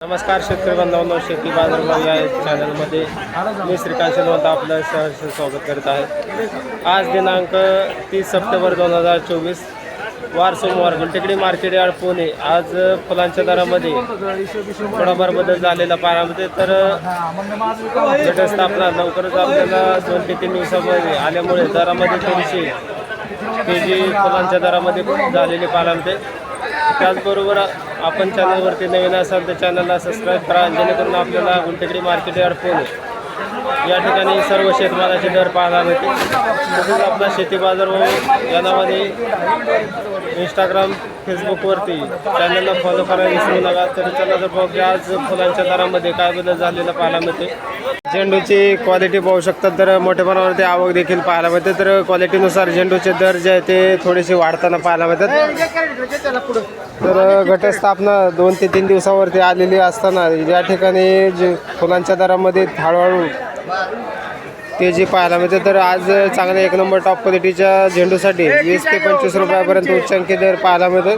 नमस्कार शेतकरी बांधवांनो, शेती बाजारभाव या चॅनलमध्ये मी श्रीकांत शेलवंत आपलं सहर्ष स्वागत करत आहे। आज दिनांक 30 सप्टेंबर 2024 वार सोमवार गुलटेकडी मार्केट यार्ड पुणे। आज फुलांच्या दरामध्ये थोडाफार बदल झालेला पाहायला मिळते, तर घटस्थापना लवकरच आपल्याला 2 ते 3 दिवसामध्ये आल्यामुळे दरामध्ये थोडीशी तेजी फुलांच्या दरामध्ये झालेली पाहायला मिळते। त्याचबरोबर आपण चॅनलवरती नवीन असाल तर चॅनलला सबस्क्राईब करा, जेणेकरून आपल्याला गुलटेकडी मार्केट यार्ड पुणे या ठिकाणी सर्व शेतमालाचे दर पाहायला मिळतील। तसेच आपला शेती बाजार या नावाने इंस्टाग्राम फेसबुकवरती चॅनलला फॉलो करायला विसरू नका। तर चला तर पाहू की आज फुलांच्या दरामध्ये काय बदल झालेला पाहायला मिळते। झेंडूची क्वालिटी पाहू शकतात, तर मोठ्या प्रमाणावरती आवक देखील पाहायला मिळते। तर क्वालिटीनुसार झेंडूचे दर जे आहे ते थोडेसे वाढताना पाहायला मिळतात। तर घटस्थापना 2 ते 3 दिवसावरती आलेली असताना या ठिकाणी जे फुलांच्या दरामध्ये हळूहळू तेजी पाहायला मिळते। तर आज चांगल्या 1 नंबर टॉप क्वालिटीच्या झेंडूसाठी 20 ते 25 रुपयापर्यंत उच्चांकी दर पाहायला मिळतो।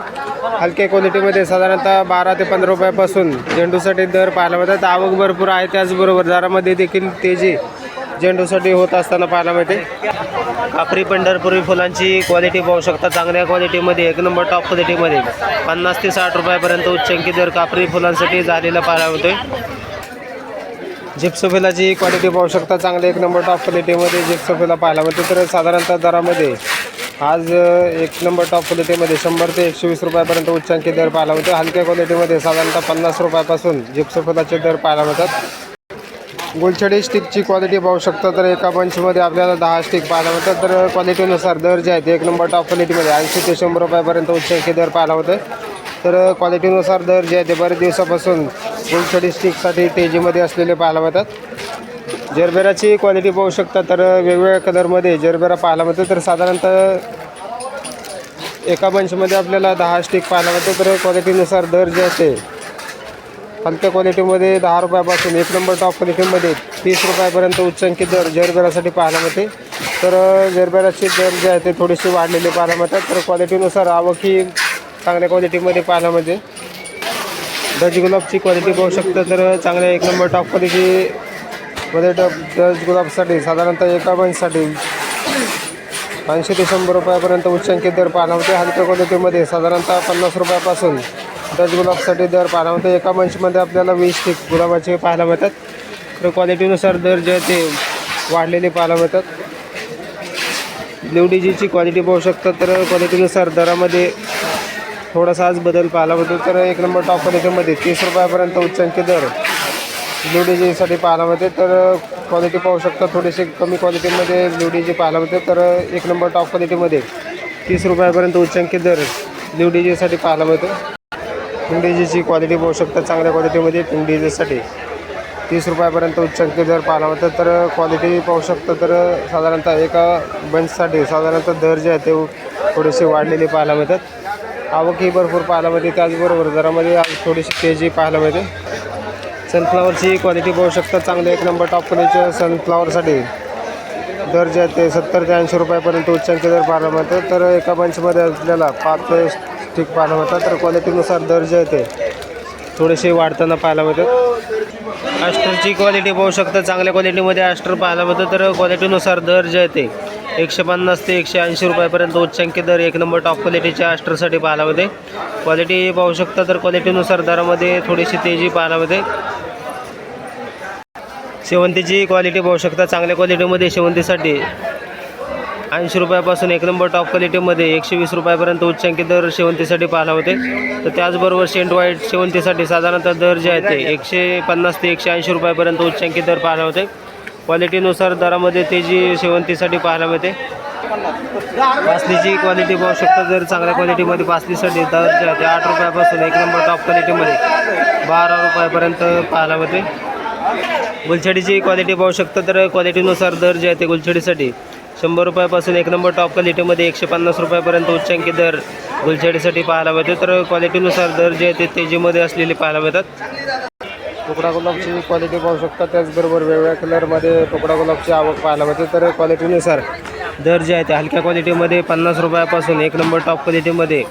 हलक्या क्वालिटीमध्ये साधारणतः 12 ते 15 रुपयापासून झेंडूसाठी दर पाहायला मिळतात। आवक भरपूर आहे, त्याचबरोबर दरामध्ये देखील तेजी झेंडूसाठी होत असताना पाहायला मिळते। कापरी पंढरपुरी फुलांची क्वालिटी पाहू शकता, चांगल्या क्वालिटीमध्ये 1 नंबर टॉप क्वालिटीमध्ये 50 ते 60 रुपयापर्यंत उच्चांकी दर कापरी फुलांसाठी झालेला पाहायला मिळतोय। जिप्सोफिलाची क्वालिटी पाहू शकता, चांगले 1 नंबर टॉप क्वालिटीमध्ये जिप्सोफिला पाहायला मिळते। तर साधारणतः दरामध्ये आज 1 नंबर टॉप क्वालिटीमध्ये 100 ते 120 रुपयापर्यंत उच्चांकी दर पाहायला मिळतो। हलक्या क्वालिटीमध्ये साधारणतः 50 रुपयापासून जिप्सोफिलाचे दर पाहायला मिळतात। गुलछडी स्टिकची क्वालिटी पाहू शकता, तर एका बंचमध्ये आपल्याला 10 स्टिक पाहायला मिळतात। तर क्वालिटीनुसार दर जे आहेत 1 नंबर टॉप क्वालिटीमध्ये 80 ते 100 रुपयापर्यंत उच्चांकी दर पाहायला होते। तर क्वालिटीनुसार दर जे आहे ते बरेच दिवसापासून गुलछडी स्टिकसाठी तेजीमध्ये असलेले पाहायला मिळतात। जरबेराची क्वालिटी पाहू शकता, तर वेगवेगळ्या कलरमध्ये जरबेरा पाहायला मिळतो। तर साधारणतः एका बंचमध्ये आपल्याला 10 स्टिक पाहायला मिळते। तर क्वालिटीनुसार दर जे आहे हलक्या क्वालिटीमध्ये 10 रुपयापासून 1 नंबर टॉप क्वालिटीमध्ये 30 रुपयापर्यंत उच्चांकी दर जरबेरासाठी पाहायला मिळते। तर जरबेराचे दर जे आहे ते थोडेसे वाढलेले पाहायला मिळतात। तर क्वालिटीनुसार आवक ही चांगल्या क्वालिटीमध्ये पाहायला मिळते। डच गुलाबची क्वालिटी पाहू शकता, तर चांगल्या 1 नंबर टॉप क्वालिटीमध्ये डच गुलाबसाठी साधारणतः एका बंचसाठी 80 ते 100 रुपयापर्यंत उच्चांकी दर पाहायला मिळते। हलक्या क्वालिटीमध्ये साधारणतः 50 रुपयापासून डच गुलाबसाठी दर पाहायला मिळते। एका बंचमध्ये आपल्याला 20 स्टिक गुलाबाचे पाहायला मिळतात। तर क्वालिटीनुसार दर जे आहे ते वाढलेले पाहायला मिळतात। ब्ल्यू डीजीची क्वालिटी पाहू शकता, तर क्वालिटीनुसार दरामध्ये थोडासा आज बदल पाहायला मिळतो। तर 1 नंबर टॉप क्वालिटीमध्ये 30 रुपयापर्यंत उच्चांकी दर ब्ल्यू डीजीसाठी पाहायला मिळते। तर क्वालिटी पाहू शकता, थोडीशी कमी क्वालिटीमध्ये ब्ल्यू डीजी पाहायला मिळते। तर 1 नंबर टॉप क्वालिटीमध्ये 30 रुपयापर्यंत उच्चांकी दर ब्ल्यू डीजीसाठी पाहायला मिळतो। पिंक डीजीची क्वालिटी पाहू शकता, चांगल्या क्वालिटीमध्ये पिंक डीजीसाठी 30 रुपयापर्यंत उच्चांकी दर पाहायला मिळतात। तर क्वालिटी पाहू शकता, तर साधारणतः एका बंचसाठी साधारणतः दर जे आहे ते थोडेसे वाढलेले पाहायला मिळतात। आवक ही भरपूर पाहायला मिळते, त्याचबरोबर दरामध्ये आज थोडीशी तेजी पाहायला मिळते। सनफ्लावरची क्वालिटी पाहू शकता, चांगले 1 नंबर टॉप क्वालिटीच्या सनफ्लावरसाठी दर जे आहे ते 70 ते 80 रुपयापर्यंत उच्चांकी दर पाहायला मिळतात। तर एका बंचमध्ये आपल्याला 5 स्टिक पाहायला मिळतात। तर क्वालिटीनुसार दर जे आहे ते थोडेसे वाढताना पाहायला मिळतात। ॲस्टरची क्वालिटी पाहू शकता, चांगल्या क्वालिटीमध्ये ॲस्टर पाहायला मिळतं। तर क्वालिटीनुसार दर जे आहे ते 150 ते 180 रुपयापर्यंत उच्चांकी दर 1 नंबर टॉप क्वालिटीच्या ॲस्टरसाठी पाहायला मिळते। क्वालिटी पाहू शकता, तर क्वालिटीनुसार दरामध्ये थोडीशी तेजी पाहायला मिळते। शेवंतीची क्वालिटी पाहू शकता, चांगल्या क्वालिटीमध्ये शेवंतीसाठी 80 रुपयापासून 1 नंबर टॉप क्वालिटीमध्ये 120 रुपयापर्यंत उच्चांकी दर शेवंतीसाठी पाहायला होते। तर त्याचबरोबर सेंट व्हाईट शेवंतीसाठी साधारणतः दर जे आहे ते 150 ते 180 रुपयापर्यंत उच्चांकी दर पाहायला होते। क्वालिटीनुसार दरामध्ये तेजी शेवंतीसाठी पाहायला मिळते। पासलीची क्वालिटी पाहू शकता, जर चांगल्या क्वालिटीमध्ये पासलीसाठी दर जे आहे ते 8 रुपयापासून 1 नंबर टॉप क्वालिटीमध्ये 12 रुपयापर्यंत पाहायला मिळते। गुलछडीची क्वालिटी पाहू शकता, तर क्वालिटीनुसार दर जे आहे ते गुलछडीसाठी 100 रुपयापासून 1 नंबर टॉप क्वालिटीमध्ये 150 रुपयापर्यंत उच्चांकी दर गुलछडीसाठी पाहायला मिळते। तर क्वालिटीनुसार दर जे आहे ते तेजीमध्ये असलेले पाहायला मिळतात। तुकडा गुलाबची क्वालिटी पाहू शकता, त्याचबरोबर वेगवेगळ्या कलरमध्ये तुकडा गुलाबची आवक पाहायला मिळते। तर क्वालिटीनुसार दर जे आहे ते हलक्या क्वालिटीमध्ये 50 रुपयापासून 1 नंबर टॉप क्वालिटीमध्ये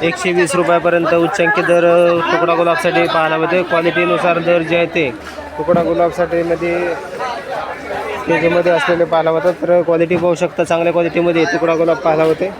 120 रुपयापर्यंत उच्चांकी दर तुकडा गुलाबसाठी पाहायला मिळते. क्वालिटीनुसार दर जे आहे ते तुकडा गुलाबसाठीमध्ये त्याच्यामध्ये असलेले पाहायला मिळतात. तर क्वालिटी पाहू शकता, चांगल्या क्वालिटीमध्ये तुकडा गुलाब पाहायला होते.